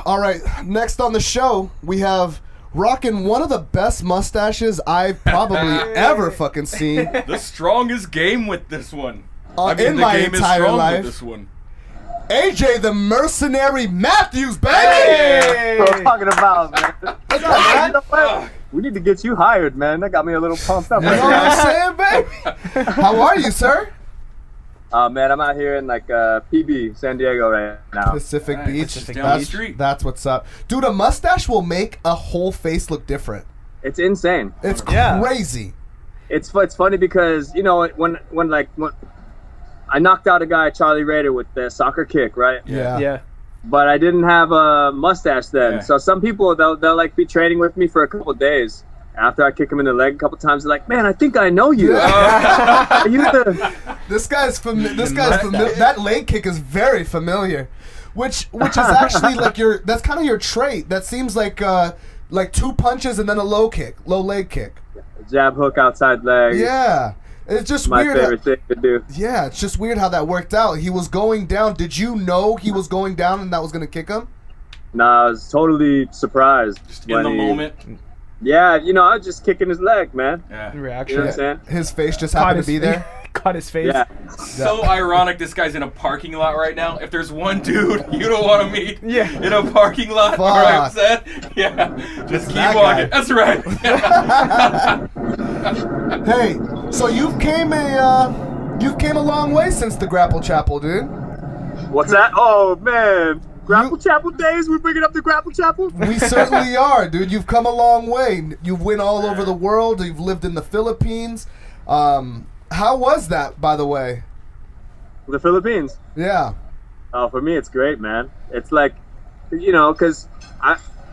All right, next on the show, we have rocking one of the best mustaches I've probably ever fucking seen. The strongest game with this one. In my entire life. With this one. AJ the Mercenary Mathews, baby! Hey! What I'm talking about, man. Let's go, man. You know what? We need to get you hired, man. That got me a little pumped up. You know what I'm saying, baby? How are you, sir? Man, I'm out here in like PB, San Diego right now. Pacific Beach. Down the street. That's what's up. Dude, a mustache will make a whole face look different. It's insane. It's crazy. It's funny because, you know, when I knocked out a guy, Charlie Rader, with the soccer kick, right? Yeah. But I didn't have a mustache then. Yeah. So some people, they'll like be training with me for a couple days. After I kick him in the leg a couple times, they're like, "Man, I think I know you." Are you the... This guy's familiar. That leg kick is very familiar, which is actually like that's kind of your trait. That seems like 2 punches and then a low leg kick. Jab hook outside leg. Yeah, it's just my weird. favorite thing to do. Yeah, it's just weird how that worked out. He was going down. Did you know he was going down and that was gonna kick him? Nah, I was totally surprised. Just in the moment. Yeah, you know, I was just kicking his leg, man. Yeah. Reaction. You know what I'm saying? His face just happened to be there. Caught his face. Yeah. So ironic, this guy's in a parking lot right now. If there's one dude you don't want to meet in a parking lot or upset, just keep walking. That's right. Hey, so you've came a long way since the Grapple Chapel, dude. What's that? Oh, man. Grapple Chapel days? We're bringing up the Grapple Chapel? We certainly are, dude. You've come a long way. You've went all over the world. You've lived in the Philippines. How was that, by the way? The Philippines? Yeah. Oh, for me, it's great, man. It's like, you know, because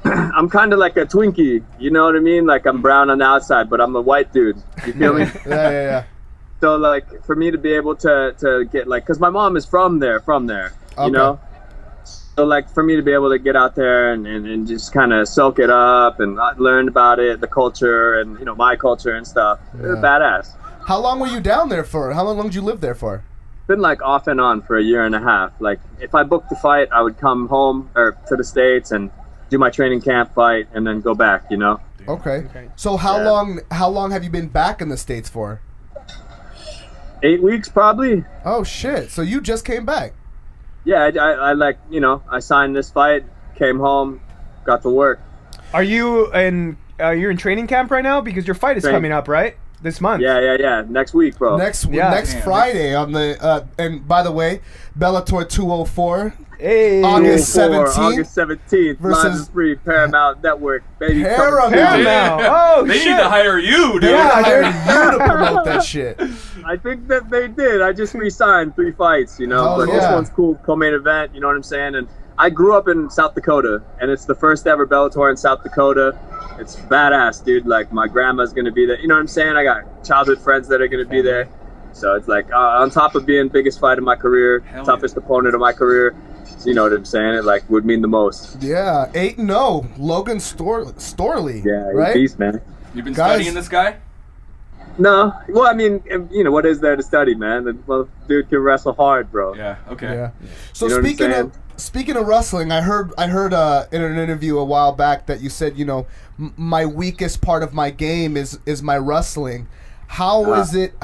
I'm kind of like a Twinkie. You know what I mean? Like, I'm brown on the outside, but I'm a white dude. You feel me? Yeah. So, like, for me to be able to get, like, because my mom is from there, you know? So, like, for me to be able to get out there and just kind of soak it up and learn about it, the culture and, you know, my culture and stuff, it's badass. How long were you down there for? How long did you live there for? Been, like, off and on for a year and a half. Like, if I booked a fight, I would come home or to the States and do my training camp fight and then go back, you know? Okay. So how long have you been back in the States for? 8 weeks, probably. Oh, shit. So you just came back? Yeah, I like, you know, I signed this fight, came home, got to work. Are you you're in training camp right now? Because your fight is coming up, right? This month. Yeah. Next week, bro. Next Friday on the and by the way, Bellator 204. Hey. August 17th versus live free Paramount Network, baby. Paramount. Oh, they shit. need to hire you, dude. They hired you to promote that shit. I think that they did. I just re-signed 3 fights, you know. But this one's cool, co-main event. You know what I'm saying? And I grew up in South Dakota, and it's the first ever Bellator in South Dakota. It's badass, dude. Like, my grandma's gonna be there. You know what I'm saying? I got childhood friends that are gonna be there. So it's like, on top of being biggest fight of my career, toughest opponent of my career, you know what I'm saying? It like would mean the most. Yeah, 8-0, Logan Storley. Yeah, right? Beast, man. You've been studying this guy? No, well, I mean, you know, what is there to study, man? The dude can wrestle hard, bro. Yeah. Okay. Yeah. So You know speaking of wrestling, I heard in an interview a while back that you said, you know, my weakest part of my game is my wrestling. How is it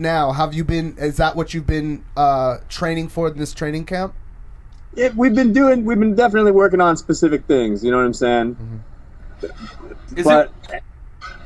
now? Is that what you've been training for in this training camp? Yeah, we've been definitely working on specific things, you know what I'm saying?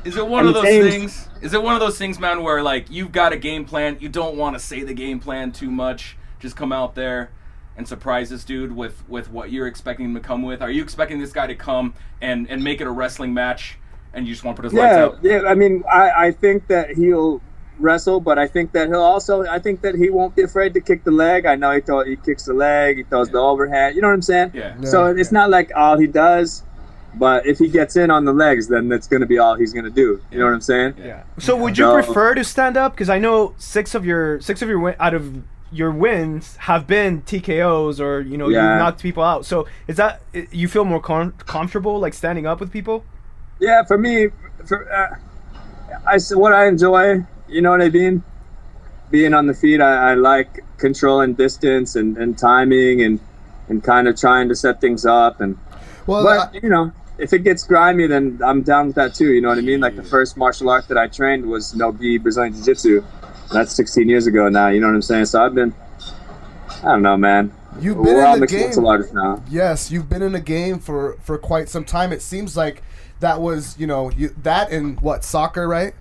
Is it one of those things? Is it one of those things, man, where like you've got a game plan, you don't want to say the game plan too much, just come out there and surprise this dude with what you're expecting him to come with? Are you expecting this guy to come and make it a wrestling match, and you just want to put his lights out? Yeah, I mean, I think that he'll wrestle, but I think that he won't be afraid to kick the leg. I know he kicks the leg, he throws the overhand, you know what I'm saying? Yeah. So it's not like all he does. But if he gets in on the legs, then that's going to be all he's going to do. You know what I'm saying? Yeah. So would you prefer to stand up? Because I know six of your out of your wins have been TKOs, or you knocked people out. So is that you feel more comfortable like standing up with people? Yeah, for me, what I enjoy, you know what I mean? Being on the feet, I like controlling distance and timing and and kind of trying to set things up. And but you know, if it gets grimy, then I'm down with that too. You know what I mean? Like the first martial art that I trained was no-gi Brazilian Jiu-Jitsu. That's 16 years ago now. You know what I'm saying? So I don't know, man. We're all mixed martial artists now. Yes, you've been in the game for quite some time. It seems like that was, you know, that and what, soccer, right?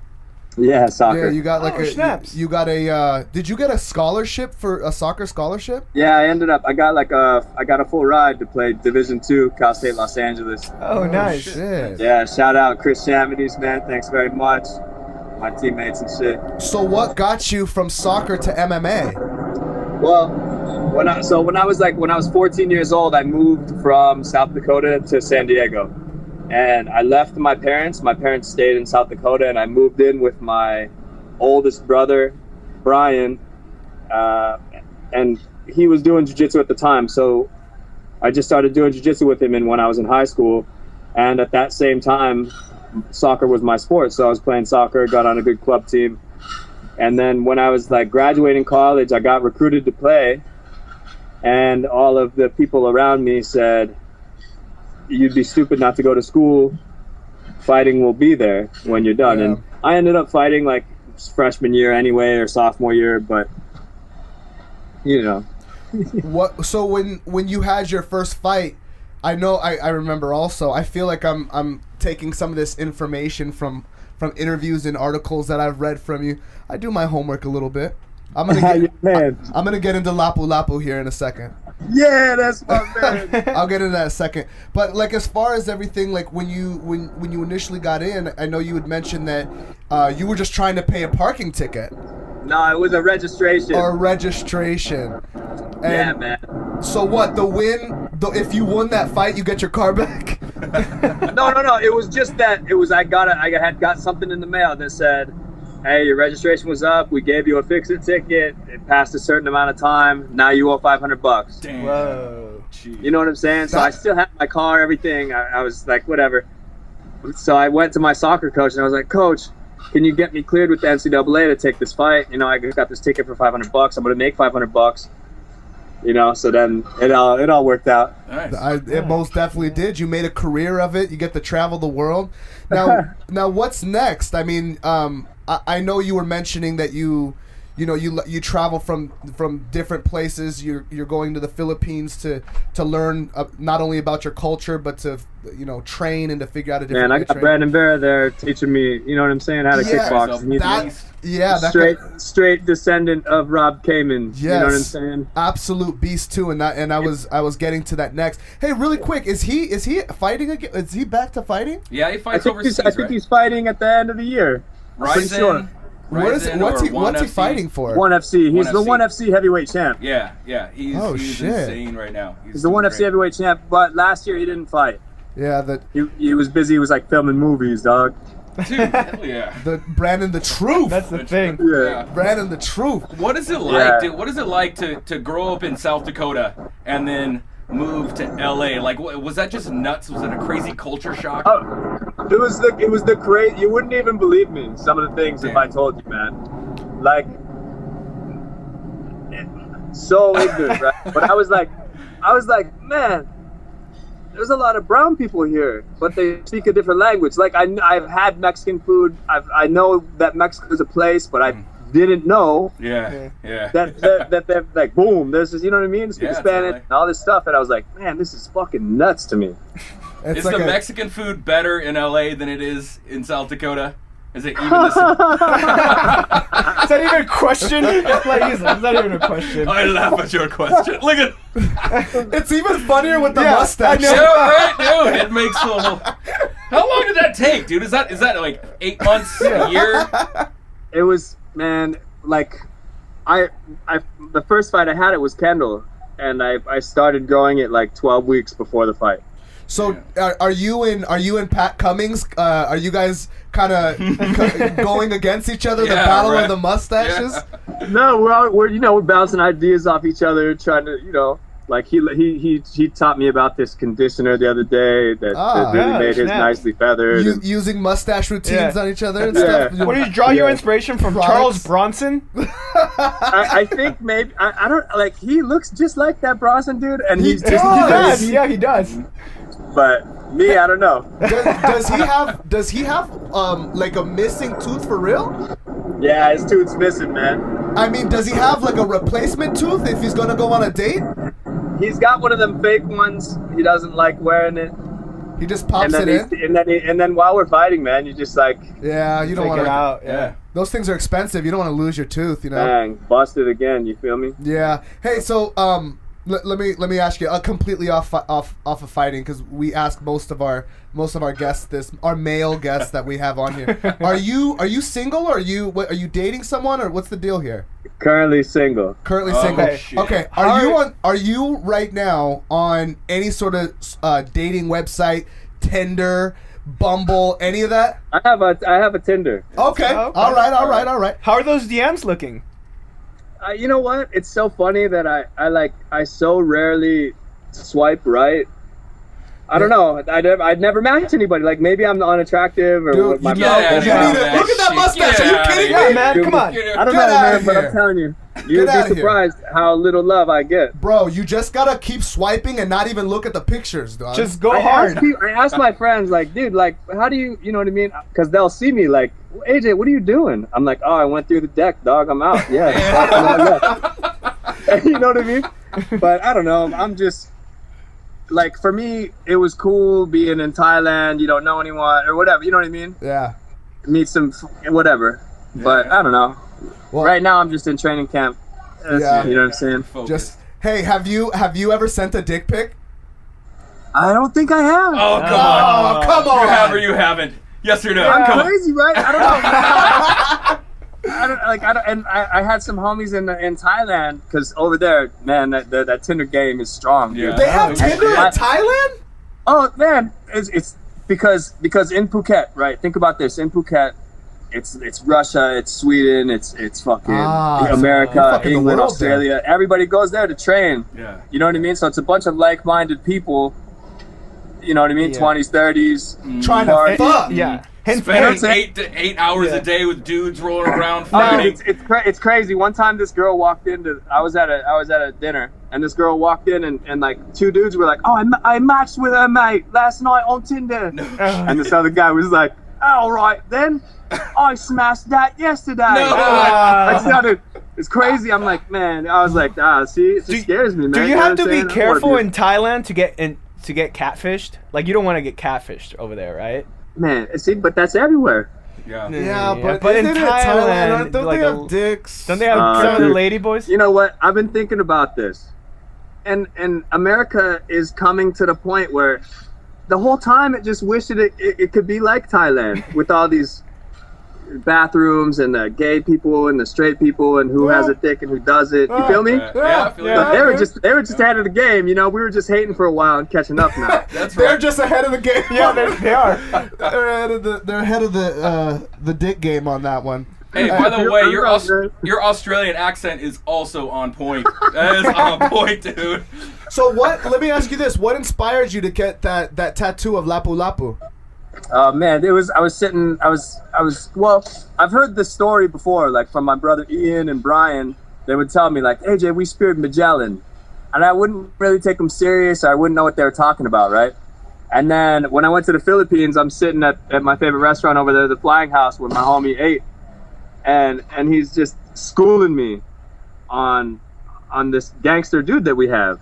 Yeah, soccer. Yeah, you got like snaps. you got a. Did you get a scholarship for a soccer scholarship? Yeah, I got a full ride to play Division II, Cal State Los Angeles. Oh, nice. Shit. Yeah, shout out Chris Chamides, man. Thanks very much. My teammates and shit. So what got you from soccer to MMA? Well, when I was 14 years old, I moved from South Dakota to San Diego. And I left my parents. My parents stayed in South Dakota, and I moved in with my oldest brother, Brian, and he was doing jiu-jitsu at the time. So I just started doing jiu-jitsu with him when I was in high school. And at that same time, soccer was my sport. So I was playing soccer, got on a good club team. And then when I was like graduating college, I got recruited to play. And all of the people around me said, you'd be stupid not to go to school. Fighting will be there when you're done. Yeah. And I ended up fighting like freshman year anyway, or sophomore year, but you know. So when you had your first fight, I know I remember also, I feel like I'm taking some of this information from interviews and articles that I've read from you. I do my homework a little bit. I'm gonna get into Lapu Lapu here in a second. Yeah, that's my man. I'll get into that in a second. But like as far as everything, like when you initially got in, I know you had mentioned that you were just trying to pay a parking ticket. No, it was a registration. Or a registration. And yeah, man. So what? If you won that fight, you get your car back? No. It was just that I had got something in the mail that said, hey, your registration was up. We gave you a fix-it ticket. It passed a certain amount of time. Now you owe $500. Damn. Whoa. Jeez. You know what I'm saying? So I still had my car, everything. I was like, whatever. So I went to my soccer coach and I was like, Coach, can you get me cleared with the NCAA to take this fight? You know, I got this ticket for $500. I'm going to make $500. You know, so then it all worked out. Nice. It most definitely did. You made a career of it. You get to travel the world. Now what's next? I mean, I know you were mentioning that you travel from different places. You're going to the Philippines to learn not only about your culture, but to train and to figure out a different. Man, I got Brandon Vera there teaching me. You know what I'm saying? How to kickbox. Straight descendant of Rob Kamen. Yes, you know what I'm saying? Absolute beast too. And I was getting to that next. Hey, really quick, is he fighting again? Is he back to fighting? Yeah, he fights overseas. I think he's fighting at the end of the year. Ryzen, sure. What's he fighting for? ONE FC. He's the ONE FC heavyweight champ. Yeah. He's insane right now. He's the ONE FC heavyweight champ, but last year he didn't fight. Yeah, he was busy. He was like filming movies, dog. Dude, hell yeah. Brandon the Truth. That's the thing. Yeah. Brandon the Truth. What is it like, dude? What is it like to grow up in South Dakota and then move to LA? Like, was that just nuts? Was it a crazy culture shock? It was the crazy. You wouldn't even believe me. Some of the things if I told you, man. Like, so ignorant, right? But I was like, man, there's a lot of brown people here, but they speak a different language. Like I've had Mexican food. I know that Mexico is a place, but I didn't know. Yeah. That like boom. There's this, you know what I mean? Speak Spanish and all this stuff, and I was like, man, this is fucking nuts to me. Is like the Mexican food better in LA than it is in South Dakota? Is it even the same? Is that even a question? Is that even a question? I laugh at your question. Look at it's even funnier with the mustache. Yeah, right, dude. It makes the whole. How long did that take, dude? Is that like 8 months, a year? It was, man, like I the first fight I had, it was Kendall, and I started growing it like 12 weeks before the fight. So are you and Pat Cummings? Are you guys kind of going against each other? The battle of the mustaches? Yeah. No, we're bouncing ideas off each other, trying to Like he taught me about this conditioner the other day that really made his nicely feathered. Using mustache routines on each other and stuff. What do you draw your inspiration from? Charles Bronson? I think maybe I don't like. He looks just like that Bronson dude, and he does. Yeah, he does. But me, I don't know. Does he have like a missing tooth for real? Yeah, his tooth's missing, man. I mean, does he have like a replacement tooth if he's gonna go on a date? He's got one of them fake ones. He doesn't like wearing it. He just pops it in. And then while we're fighting, man, you just like you don't want to out. Yeah, those things are expensive. You don't want to lose your tooth, you know. Bang, busted again. You feel me? Yeah. Hey, so let me ask you completely off of fighting, because we ask most of our guests this, our male guests that we have on here. Are you single, or are you dating someone, or what's the deal here? Currently single. Okay. Are you right now on any sort of dating website, Tinder, Bumble, any of that? I have a Tinder. Okay. All right. How are those DMs looking? You know what? It's so funny that I so rarely swipe right. I don't know. I'd never match anybody. Like, maybe I'm unattractive or dude, my look at that mustache. Are you kidding me? Man, come on. I don't know, man, but I'm telling you, you'd be surprised how little love I get. Bro, you just gotta keep swiping and not even look at the pictures, dog. Just go hard. I ask my friends, like, dude, like, how do you know what I mean? Because they'll see me like, AJ, what are you doing? I'm like, oh, I went through the deck, dog. I'm out. Yeah. You know what I mean? But I don't know. I'm just... Like, for me, it was cool being in Thailand. You don't know anyone or whatever. You know what I mean? Yeah. Meet some whatever. Yeah. But I don't know. Well, right now, I'm just in training camp. You know what I'm saying? Just hey, have you ever sent a dick pic? I don't think I have. Oh, come on. You have or you haven't? Yes or no? I'm crazy, right? I don't know. I had some homies in Thailand, because over there, man, that Tinder game is strong. Dude. Yeah. They have Tinder in Thailand? Oh man, it's because in Phuket, right? Think about this. In Phuket, it's Russia, it's Sweden, it's fucking America, England, Australia. Everybody goes there to train. Yeah. You know what I mean? So it's a bunch of like-minded people. You know what I mean? 20s, 30s, trying to fuck. Yeah. Spending 8 hours a day with dudes rolling around fighting. It's crazy. One time, this girl walked into. I was at a dinner, and this girl walked in, and like two dudes were like, "Oh, I matched with her mate last night on Tinder," and this other guy was like, "All right then, I smashed that yesterday." I sounded. It's crazy. I'm like, man. I was like, see, it just scares me, man. Do you have to be careful in Thailand to get catfished? Like, you don't want to get catfished over there, right? Man, see, but that's everywhere. Yeah, but in Thailand, don't they have dicks? Don't they have some of the lady boys? You know what? I've been thinking about this, and America is coming to the point where the whole time it just wished it could be like Thailand, with all these bathrooms and the gay people and the straight people and who has a dick and who does it. You feel me? Yeah. They were just ahead of the game. You know, we were just hating for a while and catching up now. That's right. They're just ahead of the game. Yeah, they are. They're ahead of the dick game on that one. Hey, by the way, your Australian accent is also on point. That is on point, dude. So let me ask you this: what inspired you to get that tattoo of Lapu Lapu? Man, well, I've heard this story before, like from my brother Ian and Brian. They would tell me, like, AJ, we speared Magellan. And I wouldn't really take them serious, or I wouldn't know what they were talking about, right? And then when I went to the Philippines, I'm sitting at my favorite restaurant over there, the Flying House, where my homie ate. And he's just schooling me on this gangster dude that we have.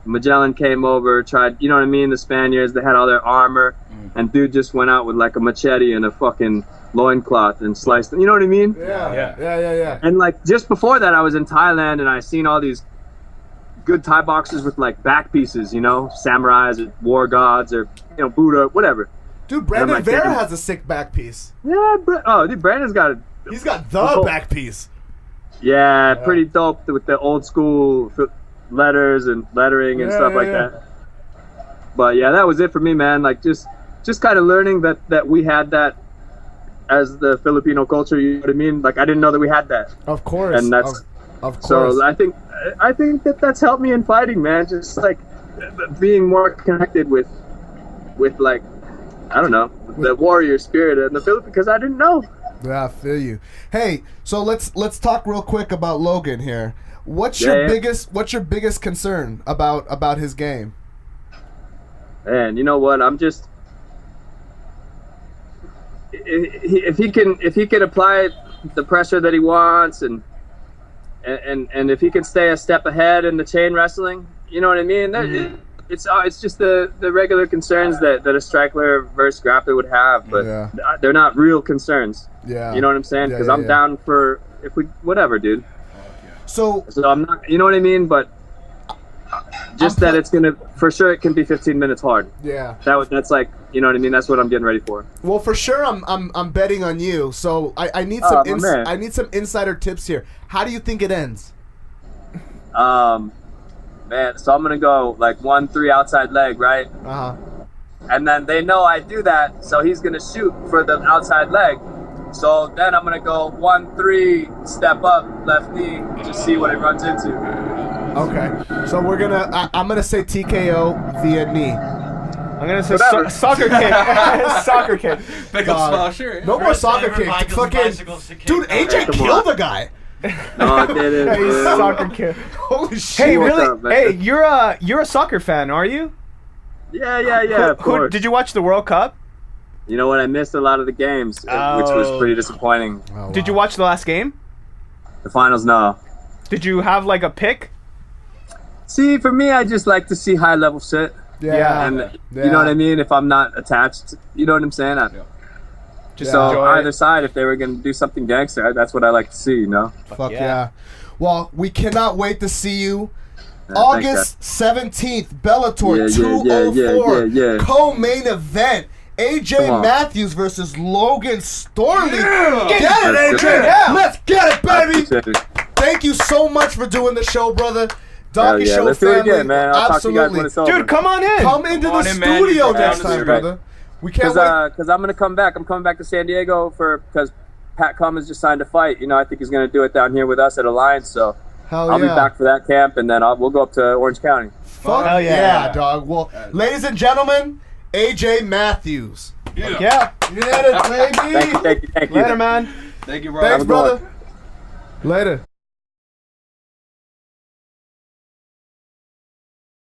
Magellan came over, tried, you know what I mean? The Spaniards, they had all their armor, and dude just went out with like a machete and a fucking loincloth and sliced them. You know what I mean? Yeah. And like just before that, I was in Thailand and I seen all these good Thai boxers with like back pieces, you know, samurais or war gods or, you know, Buddha, whatever. Dude, Brandon Vera has a sick back piece. Yeah, dude, Brandon's got He's got the back piece. Yeah, pretty dope with the old school letters and lettering and stuff like that. But yeah, that was it for me, man. Like just kind of learning that we had that as the Filipino culture. You know what I mean? Like I didn't know that we had that. Of course. And Of course. So I think that's helped me in fighting, man. Just like being more connected with like, I don't know, the warrior spirit in the Philippines, because I didn't know. Yeah, I feel you. Hey, so let's talk real quick about Logan here. What's your biggest concern about his game? Man, you know what? I'm just, if he can apply the pressure that he wants, and if he can stay a step ahead in the chain wrestling, you know what I mean? It's just the regular concerns that a striker versus grappler would have, but they're not real concerns. Yeah, you know what I'm saying? Because I'm down for whatever, dude. So I'm not, you know what I mean? But just that it's gonna, for sure, it can be 15 minutes hard. Yeah, that's like, you know what I mean? That's what I'm getting ready for. Well, for sure, I'm betting on you. So I need some insider tips here. How do you think it ends? Man, so I'm gonna go like 1-3 outside leg, right? And then they know I do that, so he's gonna shoot for the outside leg. So then I'm gonna go 1-3, step up, left knee, just see what it runs into. Okay, so I'm gonna say TKO via knee. I'm gonna say soccer kick. Soccer kick. Pick up small, sure. No more soccer kick. Fucking dude, AJ killed the guy. No, I didn't. He's soccer kick. Holy shit! Hey, really? Up, hey, you're a soccer fan, are you? Yeah. Of course. Did you watch the World Cup? You know what? I missed a lot of the games, which was pretty disappointing. Oh, wow. Did you watch the last game? The finals, no. Did you have like a pick? See, for me, I just like to see high level shit. Yeah. And you know what I mean? If I'm not attached, you know what I'm saying? So either side, if they were going to do something gangster, that's what I like to see, you know? Fuck yeah. Well, we cannot wait to see you. August 17th, Bellator 204, co-main event. AJ Mathews versus Logan Storley. Get it, AJ! Yeah. Let's get it, baby! Thank you so much for doing the show, brother. Donkey Show Let's family. do it again, man. I'll talk to you guys when it's over. Dude, come on in. Come into the studio next time, brother. We can't wait. Because I'm gonna come back. I'm coming back to San Diego because Pat Cummins just signed a fight. You know, I think he's gonna do it down here with us at Alliance. So I'll be back for that camp, and then we'll go up to Orange County. Fuck yeah, dog. Well, ladies and gentlemen, AJ Mathews. Yeah. You did it, baby. Thank you. Later, man. Thank you, bro. Thanks, brother. Later.